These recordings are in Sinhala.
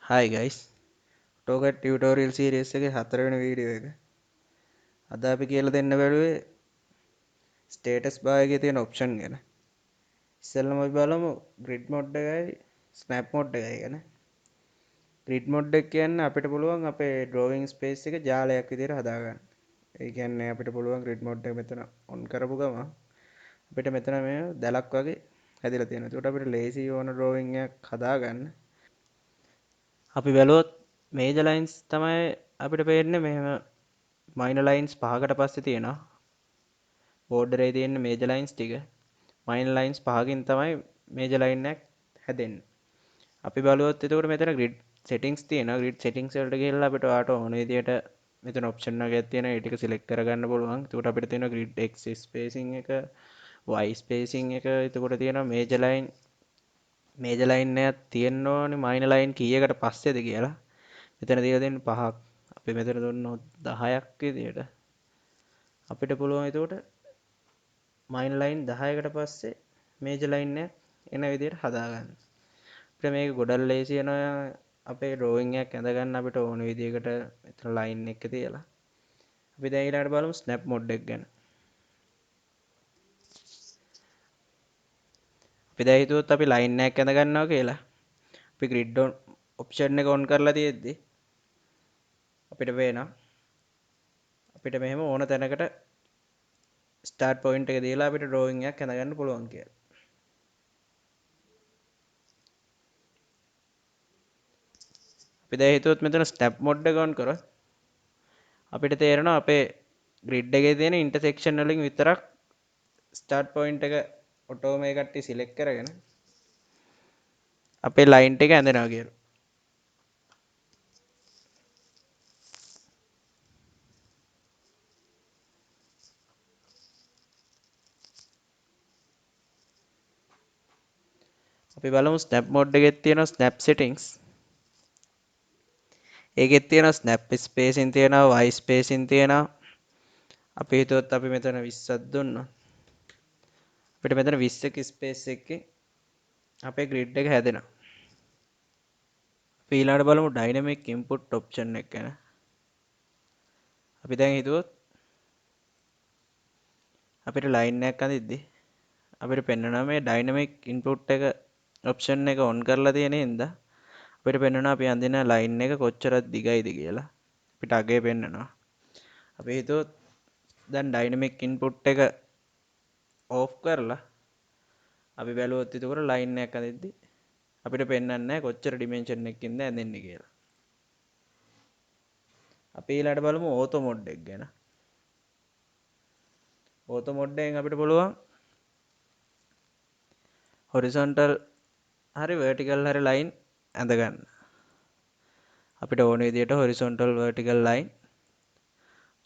Hi guys, AutoCAD tutorial series එකේ හතරවෙනි වීඩියෝ එක. අද අපි කියලා දෙන්න බැලුවේ status bar එකේ තියෙන option ගැන. ඉස්සෙල්ලම අපි බලමු grid mode එකයි snap mode එකයි ගැන. grid mode එක කියන්නේ අපිට පුළුවන් අපේ drawing space එක ජාලයක් විදිහට හදාගන්න. ඒ කියන්නේ අපිට පුළුවන් grid mode එක මෙතන on කරපු ගමන් අපිට මෙතන මේ දැලක් වගේ හැදිලා තියෙනවා. ඒකට අපිට lazy ඕන drawing එකක් හදාගන්න. අපි බැලුවොත් major lines තමයි අපිට පේන්නේ මෙහෙම minor lines පහකට පස්සේ තියෙනවා border එකේ තියෙන major lines ටික minor lines පහකින් තමයි major line එකක් හැදෙන්නේ. අපි බලුවොත් එතකොට මෙතන grid settings තියෙනවා. grid settings වලට ගිහලා අපිට ඔයාට ඕන විදියට මෙතන option එකක් තියෙනවා. ඒ ටික select කරගන්න පුළුවන්. එතකොට අපිට තියෙනවා grid x spacing එක, y spacing එක, එතකොට තියෙනවා major line එකක් තියෙන්න ඕනේ minor line කීයකට පස්සේද කියලා. මෙතන දීලා තියෙන 5ක්. අපි මෙතන දුන්නොත් 10ක් විදියට. අපිට පුළුවන් එතකොට minor line 10කට පස්සේ major line එක එන විදියට හදාගන්න. අපිට මේක ගොඩක් ලේසි වෙනවා අපේ drawing එකක් ඇඳගන්න අපිට ඕන විදියකට මෙතන line එක තියලා. අපි දැන් ඊළඟට බලමු snap mode එක ගැන. අපි දැන් හිතුවොත් අපි line එකක් ඇඳ ගන්නවා කියලා. අපි grid on option එක on කරලා තියෙද්දි අපිට පේනවා අපිට මෙහෙම ඕන තැනකට start point එක දීලා අපිට drawing එකක් ඇඳ ගන්න පුළුවන් කියලා. අපි දැන් හිතුවොත් මෙතන snap mode එක on කරොත් අපිට තේරෙනවා අපේ grid එකේ තියෙන intersection වලින් විතරක් start point එක auto මේ කට්ටිය select කරගෙන අපේ line එක ඇඳෙනවා කියලා. අපි බලමු snap mode එකේ තියෙන snap settings. ඒකෙත් තියෙනවා snap spacing තියෙනවා, y spacing තියෙනවා. අපි හිතුවොත් අපි මෙතන 20ක් දුන්නොත් අපිට මෙතන 20ක space එකේ අපේ grid එක හැදෙනවා. අපි ඊළඟට බලමු dynamic input option එක ගැන. අපි දැන් හිතුවොත් අපිට line එකක් අඳිද්දි අපිට පෙන්වනවා මේ dynamic input එක option එක on කරලා තියෙන හින්දා අපිට පෙන්වනවා අපි අඳින line එක කොච්චර දිගයිද කියලා. අපිට අගේ පෙන්වනවා. අපි හිතුවොත් දැන් dynamic input එක off කරලා අපි බැලුවොත් එතකොට line එකක් අඳිද්දි අපිට පෙන්වන්නේ නැහැ කොච්චර dimension එකකින්ද ඇඳෙන්නේ කියලා. අපි ඊළඟට බලමු auto mode එක ගැන. auto mode එකෙන් අපිට පුළුවන් horizontal හරි vertical හරි line ඇඳ ගන්න. අපිට ඕන විදියට horizontal vertical line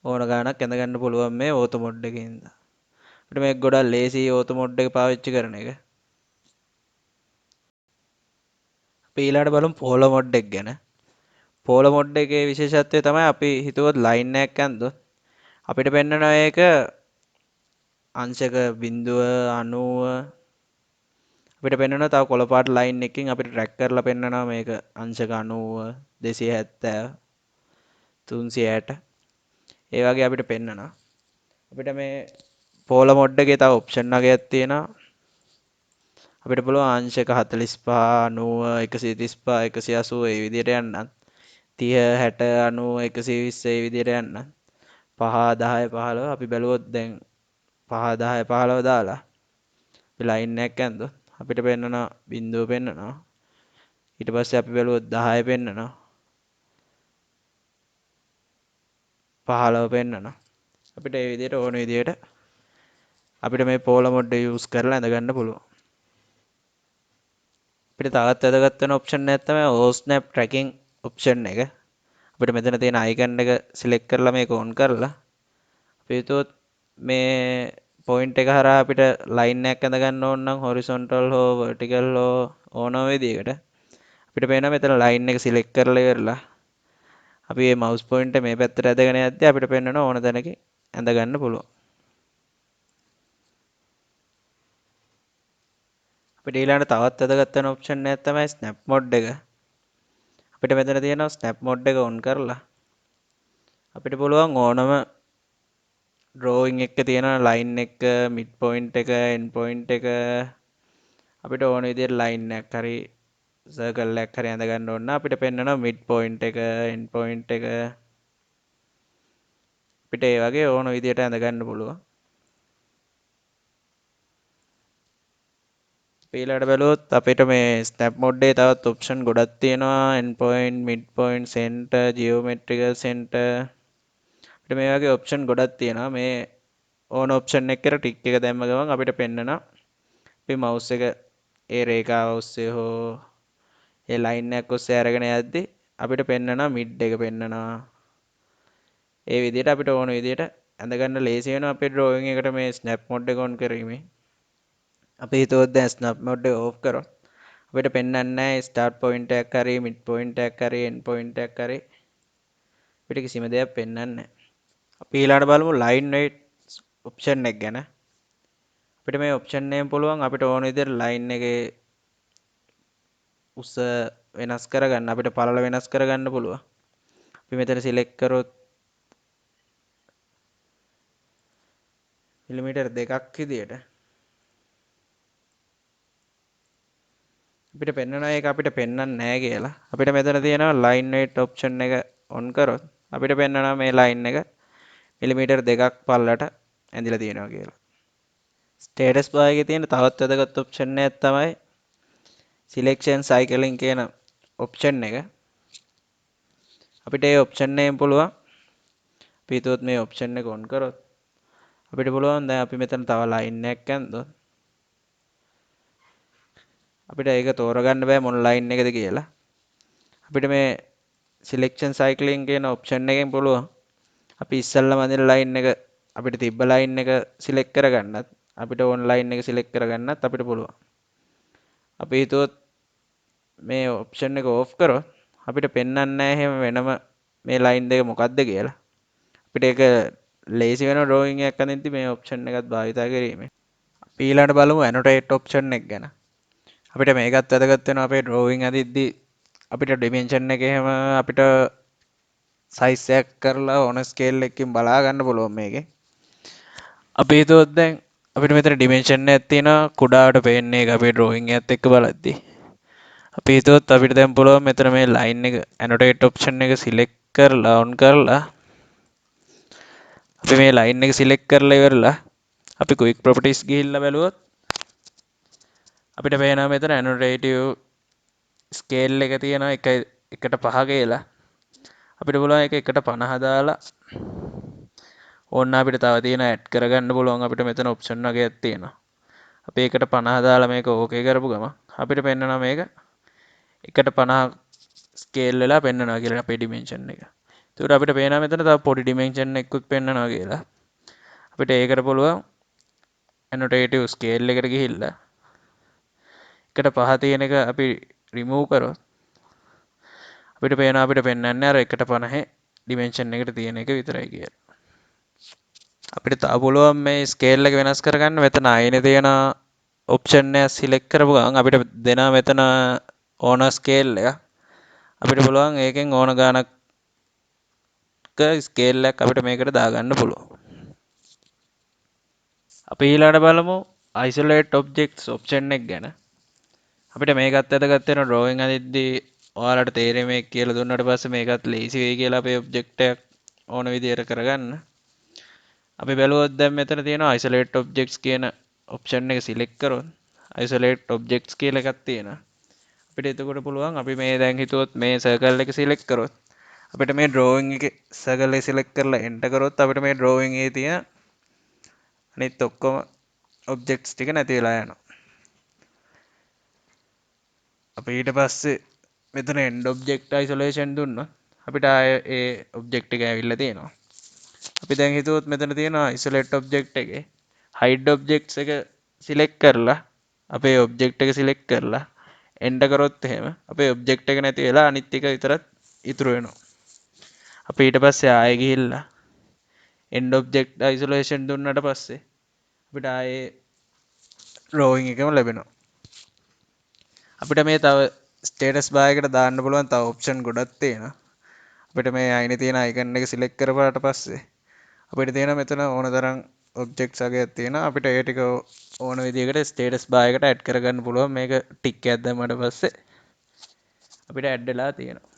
ඕන ගානක් ඇඳ ගන්න පුළුවන් මේ auto mode එකේ ඉඳලා. අපිට මේක ගොඩක් ලේසි auto mode එක පාවිච්චි කරන එක. අපි ඊළඟට බලමු polo mode එක ගැන. polo mode එකේ විශේෂත්වය තමයි අපි හිතුවොත් line එකක් ඇඳුවොත් අපිට පෙන්වනවා ඒක අංශක 0.90 අපිට පෙන්වනවා තව කොළ පාට line එකකින් අපිට track කරලා පෙන්වනවා මේක අංශක 90 270 360 ඒ වගේ අපිට පෙන්වනවා. අපිට මේ polo mode එකේ තව option වගේක් තියෙනවා. අපිට පුළුවන් අංශක 45 90 135 180 ඒ විදිහට යන්නත් 30 60 90 120 ඒ විදිහට යන්නත් 5 10 15 අපි බැලුවොත් දැන් 5 10 15 දාලා අපි line එකක් ඇඳුවොත් අපිට පෙන්වනවා බිංදුව පෙන්වනවා ඊට පස්සේ අපි බැලුවොත් 10 පෙන්වනවා 15 පෙන්වනවා අපිට ඒ විදිහට ඕන විදිහට අපිට මේ polo mode එක use කරලා ඇඳ ගන්න පුළුවන්. අපිට තවත් වැදගත් වෙන option එකක් තමයි snap tracking option එක. අපිට මෙතන තියෙන icon එක select කරලා මේක on කරලා අපි හිතුවොත් මේ point එක හරහා අපිට line එකක් ඇඳ ගන්න ඕන නම් horizontal හෝ vertical හෝ ඕනම විදිහකට අපිට පේනවා මෙතන line එක select කරලා ඉවරලා අපි මේ mouse point එක මේ පැත්තට ඇදගෙන යද්දී අපිට පේනවා ඕන තැනකින් ඇඳ ගන්න පුළුවන්. අපිට ඊළඟට තවත් වැදගත් වෙන option එකක් තමයි snap mode එක. අපිට මෙතන තියෙනවා ස්නැප් මොඩ් එක ඔන් කරලා අපිට පුළුවන් ඕනම ඩ්‍රෝයින් එක තියෙන ලයින් එක මිඩ් පොයින්ට් එක එන්ඩ් පොයින්ට් එක අපිට ඕන විදිහට ලයින් එකක් හරි සර්කල් එකක් හරි ඇඳ ගන්න ඕන අපිට පෙන්නනවා මිඩ් පොයින්ට් එක එන්ඩ් පොයින්ට් එක අපිට ඒ වගේ ඕන විදිහට ඇඳ ගන්න පුළුවන්. ඊළඟට බැලුවොත් අපිට මේ ස්නැප් මොඩ් එකේ තවත් ඔප්ෂන් ගොඩක් තියෙනවා end point mid point center geometrical center අපිට මේ වගේ ඔප්ෂන් ගොඩක් තියෙනවා මේ ඕන ඔප්ෂන් එකකට ටික් එක දැම්ම ගමන් අපිට පෙන්නනවා අපි මවුස් එක ඒ රේඛාව ඔස්සේ හෝ ඒ ලයින් එකක් ඔස්සේ අරගෙන යද්දි අපිට පෙන්නනවා මිඩ් එක පෙන්නනවා ඒ විදිහට අපිට ඕන විදිහට ඇඳ ගන්න ලේසි වෙනවා අපේ ඩ්‍රෝයින් එකට මේ ස්නැප් මොඩ් එක ඔන් කිරීමෙන් අපි හිතුවොත් දැන් ස්නැප් මොඩ් එක ඕෆ් කරොත් අපිට පෙන්වන්නේ නැහැ ස්ටාර්ට් පොයින්ට් එකක් හරි මිඩ් පොයින්ට් එකක් හරි එන්ඩ් පොයින්ට් එකක් හරි අපිට කිසිම දෙයක් පෙන්වන්නේ නැහැ. අපි ඊළඟට බලමු ලයින් වෙයිට් ඔප්ෂන් එක ගැන. අපිට මේ ඔප්ෂන් එකෙන් පුළුවන් අපිට ඕන විදිහට ලයින් එකේ උස වෙනස් කරගන්න අපිට පළල වෙනස් කරගන්න පුළුවන්. අපි මෙතන සිලෙක්ට් කරොත් මිලිමීටර් 2ක් විදියට අපිට පෙන්වනවා ඒක අපිට පෙන්වන්නේ නැහැ කියලා. අපිට මෙතන තියෙනවා ලයින් වෙයිට් ඔප්ෂන් එක ඔන් කරොත් අපිට පෙන්වනවා මේ ලයින් එක මිලිමීටර් 2ක් පළලට ඇඳිලා තියෙනවා කියලා. ස්ටේටස් බාර් එකේ තියෙන තවත් වැදගත් ඔප්ෂන් එකක් තමයි සිලෙක්ෂන් සයිකලින් කියන ඔප්ෂන් එක. අපිට මේ ඔප්ෂන් එකෙන් පුළුවන් අපි හිතුවොත් මේ ඔප්ෂන් එක ඔන් කරොත් අපිට පුළුවන් දැන් අපි මෙතන තව ලයින් එකක් ඇන්දොත් අපිට ඒක තෝරගන්න බෑ මොන ලයින් එකද කියලා. අපිට මේ සිලෙක්ෂන් සයිකලින් කියන ඔප්ෂන් එකෙන් පුළුවන් අපි ඉස්සල්ලාම අඳින ලයින් එක අපිට තිබ්බ ලයින් එක සිලෙක්ට් කරගන්නත් අපිට ඕන ලයින් එක සිලෙක්ට් කරගන්නත් අපිට පුළුවන්. අපි හිතුවොත් මේ ඔප්ෂන් එක ඕෆ් කරොත් අපිට පෙන්වන්නේ නැහැ එහෙම වෙනම මේ ලයින් දෙක මොකක්ද කියලා. අපිට ඒක ලේසි වෙන ඩ්‍රෝයින් එකක් අඳින්දි මේ ඔප්ෂන් එකත් භාවිතා කිරීමෙන්. අපි ඊළඟට බලමු ඇනොටේට් ඔප්ෂන් එක ගැන. අපිට මේකත් වැදගත් වෙනවා අපේ ඩ්‍රෝයින් අඳිද්දි අපිට ඩිමෙන්ෂන් එක එහෙම අපිට සයිස් එකක් කරලා ඕන ස්කේල් එකකින් බලා ගන්න පුළුවන් මේකේ. අපි හිතුවොත් දැන් අපිට මෙතන ඩිමෙන්ෂන් එකක් තියෙනවා කුඩාවට පේන්නේ ඒක අපේ ඩ්‍රෝයින් එකත් එක්ක බලද්දි. අපි හිතුවොත් අපිට දැන් පුළුවන් මෙතන මේ ලයින් එක ඇනොටේට් ඔප්ෂන් එක සිලෙක්ට් කරලා ඔන් කරලා අපි මේ ලයින් එක සිලෙක්ට් කරලා ඉවරලා අපි ක්වික් ප්‍රොපර්ටිස් ගිහිල්ලා බැලුවොත් අපිට පේනවා මෙතන ඇනොටේටිව් ස්කේල් එක තියෙනවා 1:5 කියලා. අපිට පුළුවන් ඒක 1:50 දාලා ඕන්න අපිට තව තියෙන ඇඩ් කරගන්න පුළුවන් අපිට මෙතන ඔප්ෂන් වගේක් තියෙනවා. අපි 1:50 දාලා මේක ඕකේ කරපු ගමන් අපිට පෙන්නනවා මේක 1:50 ස්කේල් වෙලා පෙන්නනවා කියලා අපේ ඩිමෙන්ෂන් එක. ඒකට අපිට පේනවා මෙතන තව පොඩි ඩිමෙන්ෂන් එකකුත් පෙන්නනවා කියලා. අපිට ඒකට පුළුවන් ඇනොටේටිව් ස්කේල් එකට ගිහිල්ලා 1:5 තියෙන එක අපි රිමූව් කරොත් අපිට පේනවා අපිට පෙන්වන්නේ අර 1:50 ඩිමෙන්ෂන් එකට තියෙන එක විතරයි කියලා. අපිට තව පුළුවන් මේ ස්කේල් එක වෙනස් කරගන්න මෙතන ආයෙනේ තියෙන ඔප්ෂන් එක සිලෙක්ට් කරපු ගමන් අපිට දෙනවා මෙතන ඕන ස්කේල් එක. අපිට පුළුවන් ඒකෙන් ඕන ගානක් ස්කේල් එකක් අපිට මේකට දාගන්න පුළුවන්. අපි ඊළඟට බලමු isolate objects ඔප්ෂන් එක ගැන. අපිට මේකත් වැදගත් වෙන ඩ්‍රෝයින් අදිද්දී ඔයාලට තේරෙයි මේක කියලා දුන්නාට පස්සේ මේකත් ලේසි වෙයි කියලා අපේ ඔබ්ජෙක්ට් එක ඕන විදිහට කරගන්න. අපි බැලුවොත් දැන් මෙතන තියෙනවා isolate objects කියන ඔප්ෂන් එක සිලෙක්ට් කරොත් isolate objects කියලා එකක් තියෙනවා. අපිට එතකොට පුළුවන් අපි මේ දැන් හිතුවොත් මේ සර්කල් එක සිලෙක්ට් කරොත් අපිට මේ ඩ්‍රෝයින් එකේ සර්කල් එක සිලෙක්ට් කරලා එන්ටර් කරොත් අපිට මේ ඩ්‍රෝයින් එකේ තියෙන අනිත් ඔක්කොම ඔබ්ජෙක්ට්ස් ටික නැති වෙලා යනවා. අපි ඊට පස්සේ මෙතන end object isolation දුන්නොත් අපිට ආයේ ඒ ඔබ්ජෙක්ට් එක ඇවිල්ලා තියෙනවා. අපි දැන් හිතුවොත් මෙතන තියෙනවා isolate object එකේ hide objects එක සිලෙක්ට් කරලා අපේ ඔබ්ජෙක්ට් එක සිලෙක්ට් කරලා එන්ටර් කරොත් එහෙම අපේ ඔබ්ජෙක්ට් එක නැති වෙලා අනිත් එක විතරක් ඉතුරු වෙනවා. අපි ඊට පස්සේ ආයෙ ගිහිල්ලා end object isolation දුන්නාට පස්සේ අපිට ආයේ drawing එකම ලැබෙනවා. අපිට මේ තව ස්ටේටස් බාර් එකට දාන්න පුළුවන් තව ඔප්ෂන් ගොඩක් තියෙනවා. අපිට මේ අයිනේ තියෙන අයිකන් එක සිලෙක්ට් කරපුවාට පස්සේ අපිට තියෙන මෙතන ඕන තරම් ඔබ්ජෙක්ට්ස් වගේක් තියෙනවා. අපිට ඒ ටික ඕන විදිහකට ස්ටේටස් බාර් එකට ඇඩ් කරගන්න පුළුවන්. මේක ටික් එකක් දැම්මට පස්සේ අපිට ඇඩ් වෙලා තියෙනවා.